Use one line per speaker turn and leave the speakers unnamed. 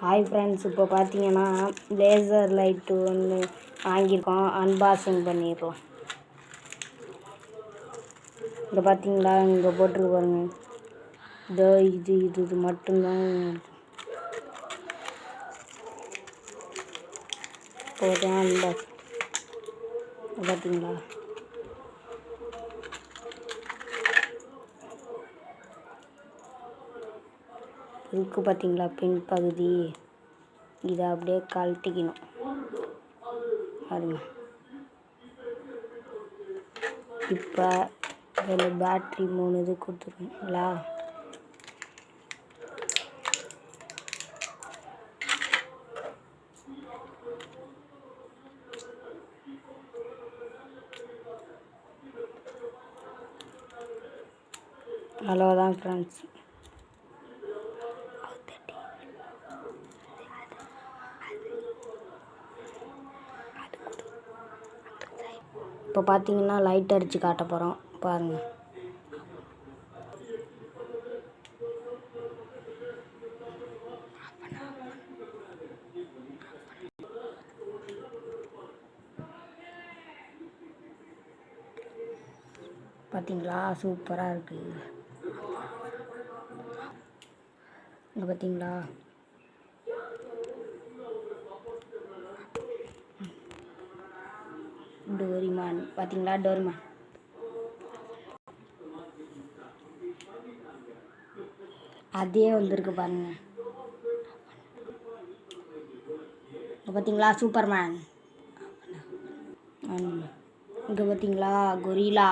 Hi friends, இப்போ பார்த்தீங்கன்னா laser light ஒன்று வாங்கியிருக்கோம். அன்பாக்சிங் பண்ணிடலாம். இங்கே பார்த்தீங்களா, இங்கே போட்டிருக்கு பாருங்க. இதோ இது மட்டும்தான் போட்டேன். அன்பாக்ஸ் பார்த்தீங்களா, இதுக்கு பார்த்தீங்களா பின் பகுதி. இதை அப்படியே கழட்டிக்கணும் பாருங்க. இப்போ இதில் பேட்ரி 3 இது கொடுத்துருக்கீங்களா. அவ்வளோதான் ஃப்ரெண்ட்ஸ். இப்போ பார்த்தீங்கன்னா லைட் அடித்து காட்ட போகிறோம் பாருங்கள். பார்த்தீங்களா, சூப்பராக இருக்குது. இங்கே பார்த்தீங்களா, டோரிமான். பார்த்தீங்களா, டோரிமான். அதே வந்திருக்கு பாருங்க. பார்த்தீங்களா, சூப்பர்மேன். இங்கே பார்த்தீங்களா, கொரில்லா.